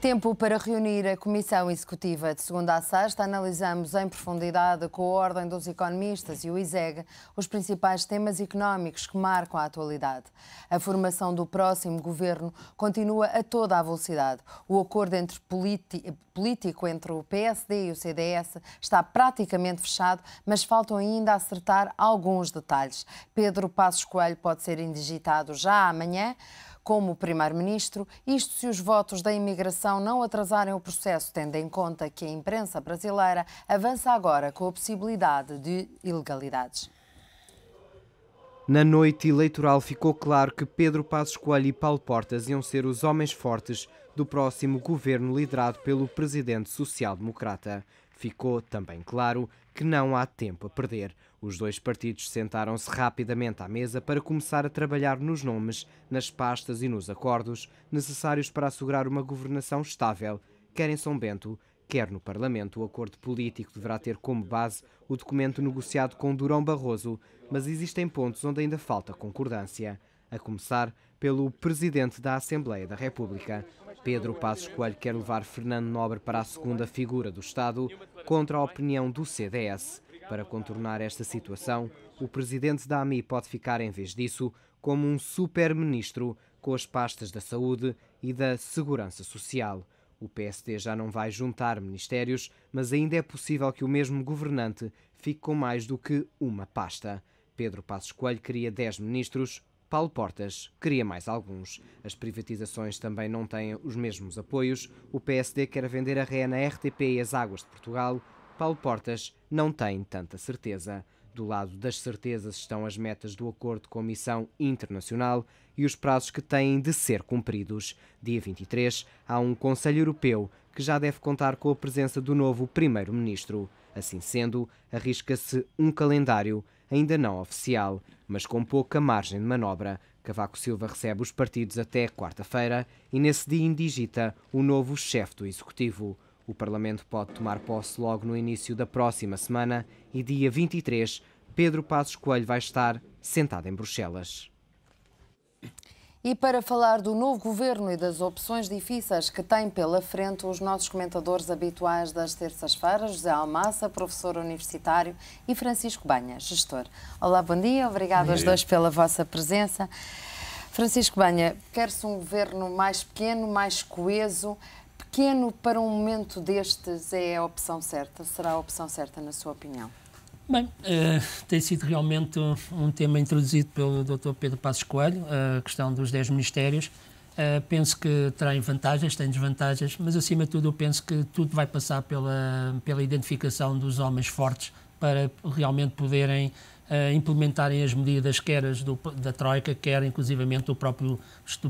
Tempo para reunir a Comissão Executiva de segunda a sexta. Analisamos em profundidade, com a Ordem dos Economistas e o ISEG, os principais temas económicos que marcam a atualidade. A formação do próximo governo continua a toda a velocidade. O acordo político entre o PSD e o CDS está praticamente fechado, mas faltam ainda acertar alguns detalhes. Pedro Passos Coelho pode ser indigitado já amanhã como primeiro-ministro, isto se os votos da imigração não atrasarem o processo, tendo em conta que a imprensa brasileira avança agora com a possibilidade de ilegalidades. Na noite eleitoral ficou claro que Pedro Passos Coelho e Paulo Portas iam ser os homens fortes do próximo governo liderado pelo presidente social-democrata. Ficou também claro que não há tempo a perder. Os dois partidos sentaram-se rapidamente à mesa para começar a trabalhar nos nomes, nas pastas e nos acordos necessários para assegurar uma governação estável, quer em São Bento, quer no Parlamento. O acordo político deverá ter como base o documento negociado com Durão Barroso, mas existem pontos onde ainda falta concordância, a começar pelo Presidente da Assembleia da República. Pedro Passos Coelho quer levar Fernando Nobre para a segunda figura do Estado, contra a opinião do CDS. Para contornar esta situação, o Presidente da AMI pode ficar, em vez disso, como um super-ministro com as pastas da Saúde e da Segurança Social. O PSD já não vai juntar ministérios, mas ainda é possível que o mesmo governante fique com mais do que uma pasta. Pedro Passos Coelho queria 10 ministros, Paulo Portas queria mais alguns. As privatizações também não têm os mesmos apoios. O PSD quer vender a ré na RTP e as Águas de Portugal. Paulo Portas não tem tanta certeza. Do lado das certezas estão as metas do acordo com a missão internacional e os prazos que têm de ser cumpridos. Dia 23, há um Conselho Europeu que já deve contar com a presença do novo primeiro-ministro. Assim sendo, arrisca-se um calendário ainda não oficial, mas com pouca margem de manobra. Cavaco Silva recebe os partidos até quarta-feira e nesse dia indigita o novo chefe do Executivo. O Parlamento pode tomar posse logo no início da próxima semana e dia 23, Pedro Passos Coelho vai estar sentado em Bruxelas. E para falar do novo governo e das opções difíceis que tem pela frente, os nossos comentadores habituais das terças-feiras, José Almassa, professor universitário, e Francisco Banha, gestor. Olá, bom dia, obrigado aos dois pela vossa presença. Francisco Banha, quer-se um governo mais pequeno, mais coeso? Pequeno para um momento destes é a opção certa? Será a opção certa, na sua opinião? Bem, tem sido realmente um tema introduzido pelo Dr. Pedro Passos Coelho, a questão dos 10 ministérios. Penso que terá vantagens, tem desvantagens, mas acima de tudo eu penso que tudo vai passar pela identificação dos homens fortes para realmente poderem implementarem as medidas, quer as da Troika, quer inclusivamente o próprio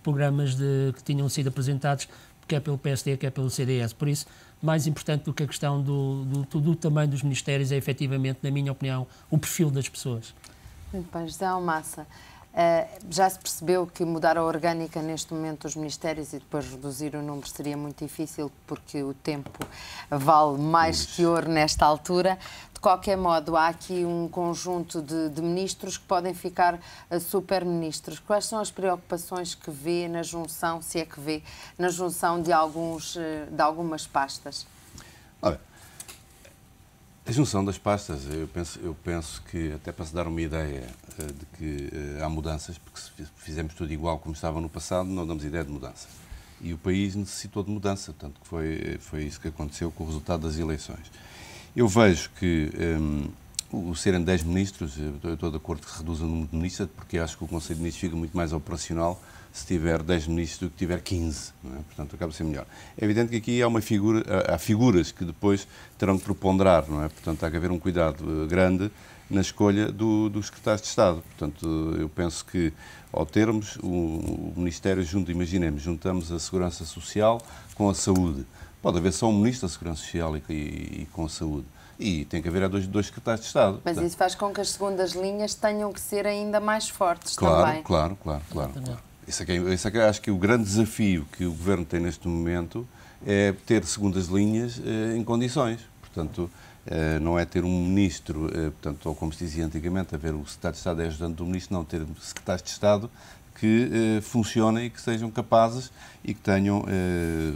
programas que tinham sido apresentados, quer pelo PSD, quer pelo CDS. Por isso, mais importante do que a questão do tamanho dos ministérios é, efetivamente, na minha opinião, o perfil das pessoas. Muito bem, José Almassa. Já se percebeu que mudar a orgânica neste momento dos ministérios e depois reduzir o número seria muito difícil, porque o tempo vale mais que ouro nesta altura. De qualquer modo, há aqui um conjunto de ministros que podem ficar super-ministros. Quais são as preocupações que vê na junção, se é que vê, na junção de algumas pastas? Olha, a junção das pastas, eu penso que, até para se dar uma ideia de que há mudanças, porque se fizermos tudo igual como estava no passado, não damos ideia de mudança. E o país necessitou de mudança, tanto que foi isso que aconteceu com o resultado das eleições. Eu vejo que o serem 10 ministros, eu estou de acordo que se reduza o número de ministros, porque acho que o Conselho de Ministros fica muito mais operacional se tiver 10 ministros do que tiver 15, não é? Portanto, acaba a ser melhor. É evidente que aqui há figuras que depois terão que preponderar, não é? Portanto, há que haver um cuidado grande na escolha dos secretários de Estado. Portanto, eu penso que, ao termos o Ministério juntamos a Segurança Social com a Saúde. Pode haver só um Ministro da Segurança Social e com a Saúde. E tem que haver dois secretários de Estado. Mas isso faz com que as segundas linhas tenham que ser ainda mais fortes também. também. Claro. Isso é que acho que o grande desafio que o Governo tem neste momento é ter segundas linhas em condições. Portanto, não é ter um ministro, portanto, ou como se dizia antigamente, haver o secretário de Estado é ajudante do ministro, não ter secretários de Estado que funcionem e que sejam capazes e que tenham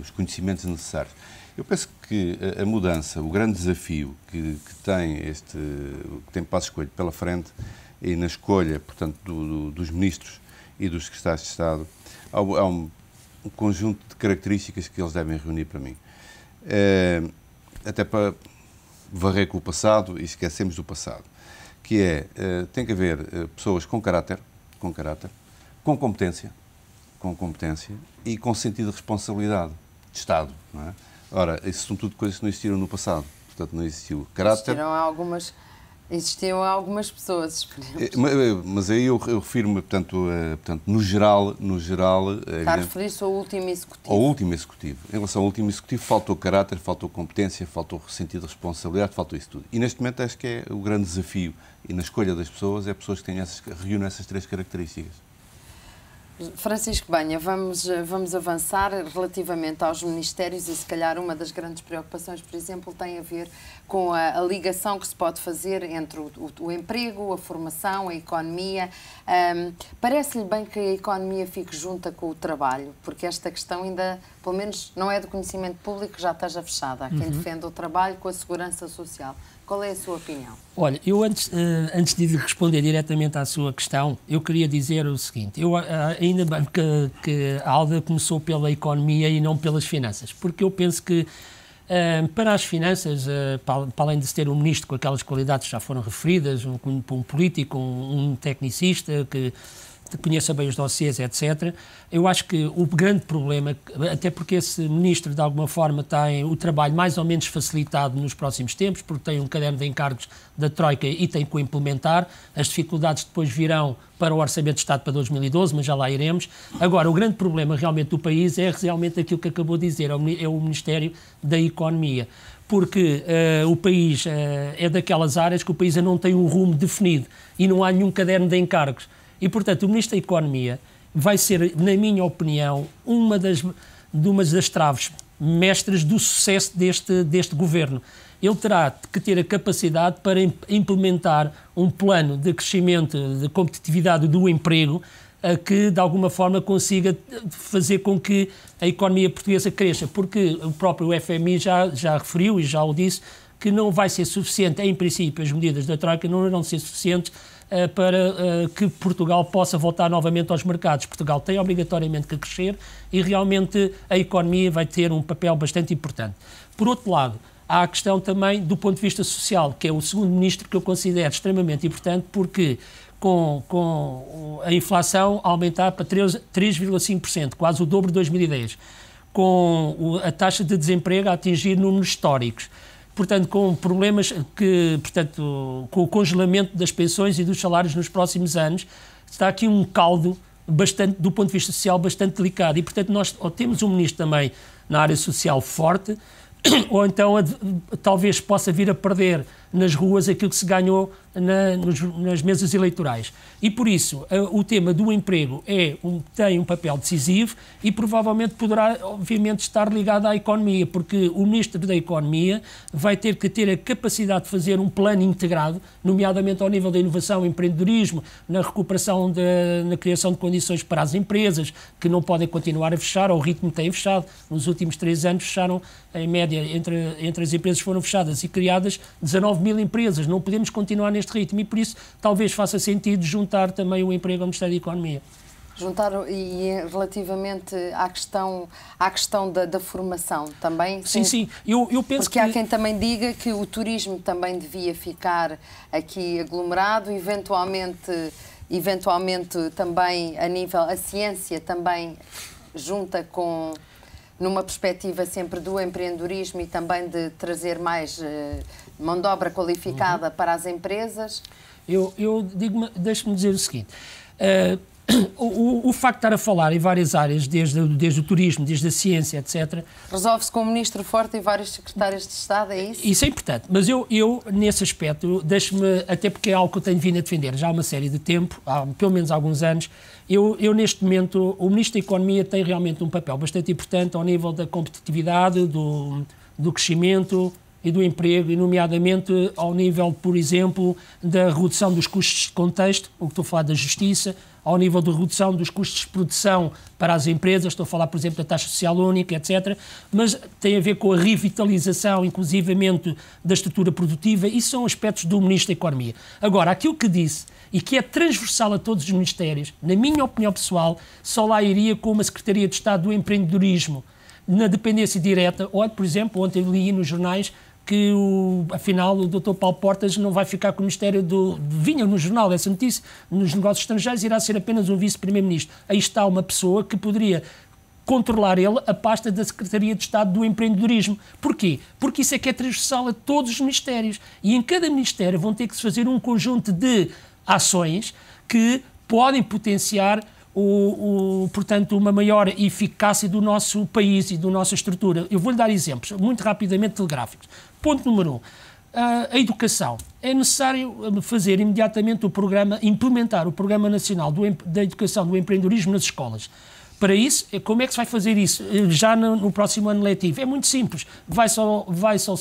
os conhecimentos necessários. Eu penso que a mudança, o grande desafio que tem Passos Coelho pela frente e na escolha, portanto, dos ministros e dos secretários de Estado, há um conjunto de características que eles devem reunir para mim. Até para varrer com o passado e esquecemos do passado, que tem que haver pessoas com caráter, com competência e com sentido de responsabilidade de Estado, não é? Ora, isso são tudo coisas que não existiram no passado. Portanto, não existiu caráter. Existiam algumas pessoas, esperemos. Mas aí eu refiro-me, portanto, no geral... Está a referir-se ao último executivo. Ao último executivo. Em relação ao último executivo, faltou caráter, faltou competência, faltou sentido de responsabilidade, faltou isso tudo. E neste momento acho que é o grande desafio. E na escolha das pessoas, é pessoas que reúnem essas três características. Francisco Banha, vamos avançar relativamente aos ministérios e se calhar uma das grandes preocupações, por exemplo, tem a ver com a ligação que se pode fazer entre o emprego, a formação, a economia. Parece-lhe bem que a economia fique junta com o trabalho, porque esta questão ainda, pelo menos, não é do conhecimento público, já esteja fechada. Há quem defenda o trabalho com a segurança social. Qual é a sua opinião? Olha, eu antes de responder diretamente à sua questão, eu queria dizer o seguinte, ainda bem que a Alda começou pela economia e não pelas finanças, porque eu penso que para as finanças, para além de se ter um ministro com aquelas qualidades que já foram referidas, um político, um tecnicista que conheça bem os dossiês, etc., eu acho que o grande problema, até porque esse ministro de alguma forma tem o trabalho mais ou menos facilitado nos próximos tempos, porque tem um caderno de encargos da Troika e tem que o implementar, as dificuldades depois virão para o Orçamento de Estado para 2012, mas já lá iremos. Agora, o grande problema realmente do país é realmente aquilo que acabou de dizer, é o Ministério da Economia, porque o país é daquelas áreas que o país não tem um rumo definido e não há nenhum caderno de encargos. E, portanto, o Ministro da Economia vai ser, na minha opinião, uma das traves mestras do sucesso deste governo. Ele terá que ter a capacidade para implementar um plano de crescimento, de competitividade do emprego, que, de alguma forma, consiga fazer com que a economia portuguesa cresça. Porque o próprio FMI já referiu e já o disse, que não vai ser suficiente, em princípio, as medidas da Troika não irão ser suficientes para que Portugal possa voltar novamente aos mercados. Portugal tem obrigatoriamente que crescer e realmente a economia vai ter um papel bastante importante. Por outro lado, há a questão também do ponto de vista social, que é o segundo ministro que eu considero extremamente importante, porque com a inflação a aumentar para 3,5%, quase o dobro de 2010, com a taxa de desemprego a atingir números históricos, portanto, com problemas com o congelamento das pensões e dos salários nos próximos anos, está aqui um caldo bastante, do ponto de vista social, bastante delicado. E, portanto, nós ou temos um ministro também na área social forte, ou então talvez possa vir a perder nas ruas aquilo que se ganhou nas mesas eleitorais. E por isso o tema do emprego tem um papel decisivo e provavelmente poderá, obviamente, estar ligado à economia, porque o Ministro da Economia vai ter que ter a capacidade de fazer um plano integrado, nomeadamente ao nível da inovação, empreendedorismo, na recuperação, na criação de condições para as empresas, que não podem continuar a fechar, ao ritmo que têm fechado. Nos últimos 3 anos fecharam, em média, entre as empresas que foram fechadas e criadas, 19 mil empresas. Não podemos continuar neste ritmo e, por isso, talvez faça sentido juntar também o emprego ao Ministério da Economia. Juntar e relativamente à questão da formação também? Sim. Eu penso porque há quem também diga que o turismo também devia ficar aqui aglomerado, eventualmente também a ciência também junta com... numa perspectiva sempre do empreendedorismo e também de trazer mais mão de obra qualificada para as empresas? Deixe-me dizer o seguinte, o facto de estar a falar em várias áreas, desde o turismo, desde a ciência, etc. Resolve-se com um ministro forte e vários secretários de Estado, é isso? Isso é importante, mas eu nesse aspecto, deixe-me, até porque é algo que eu tenho vindo a defender já há uma série de tempo, há pelo menos alguns anos, eu neste momento, o Ministro da Economia tem realmente um papel bastante importante ao nível da competitividade, do crescimento e do emprego, e nomeadamente ao nível, por exemplo, da redução dos custos de contexto, o que estou a falar da justiça, ao nível da redução dos custos de produção para as empresas, estou a falar, por exemplo, da taxa social única, etc., mas tem a ver com a revitalização, inclusivamente, da estrutura produtiva, e são aspectos do Ministro da Economia. Agora, aquilo que disse, e que é transversal a todos os ministérios, na minha opinião pessoal, só lá iria com uma Secretaria de Estado do Empreendedorismo, na dependência direta, ou, por exemplo, ontem li nos jornais que, afinal, o Dr. Paulo Portas não vai ficar com o Ministério vinha no jornal essa notícia, nos negócios estrangeiros, irá ser apenas um vice-primeiro-ministro. Aí está uma pessoa que poderia controlar ele a pasta da Secretaria de Estado do Empreendedorismo. Porquê? Porque isso é que é transversal a todos os ministérios. E em cada ministério vão ter que se fazer um conjunto de ações que podem potenciar portanto, uma maior eficácia do nosso país e da nossa estrutura. Eu vou-lhe dar exemplos, muito rapidamente telegráficos. Ponto número 1. A educação. É necessário fazer imediatamente implementar o Programa Nacional da Educação do Empreendedorismo nas escolas. Para isso, como é que se vai fazer isso já no próximo ano letivo? É muito simples. Vai-se aos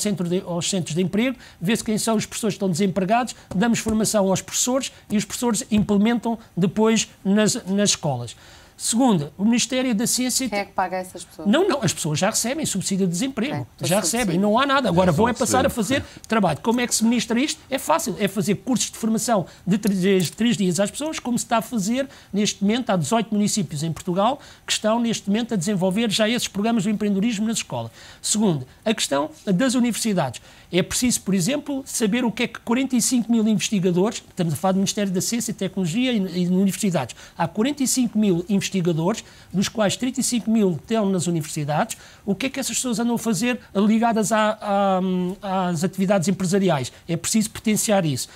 centros de emprego, vê-se quem são os professores que estão desempregados, damos formação aos professores e os professores implementam depois nas escolas. Segundo, o Ministério da Ciência... Quem é que paga essas pessoas? Não, as pessoas já recebem subsídio de desemprego. Já recebem, não há nada. Agora vão passar a fazer trabalho. Como é que se ministra isto? É fácil, é fazer cursos de formação de 3 dias às pessoas, como se está a fazer neste momento. Há 18 municípios em Portugal que estão neste momento a desenvolver já esses programas de empreendedorismo nas escolas. Segundo, a questão das universidades. É preciso, por exemplo, saber o que é que 45 mil investigadores, estamos a falar do Ministério da Ciência e Tecnologia e universidades, há 45 mil investigadores, dos quais 35 mil estão nas universidades, o que é que essas pessoas andam a fazer ligadas às atividades empresariais? É preciso potenciar isso.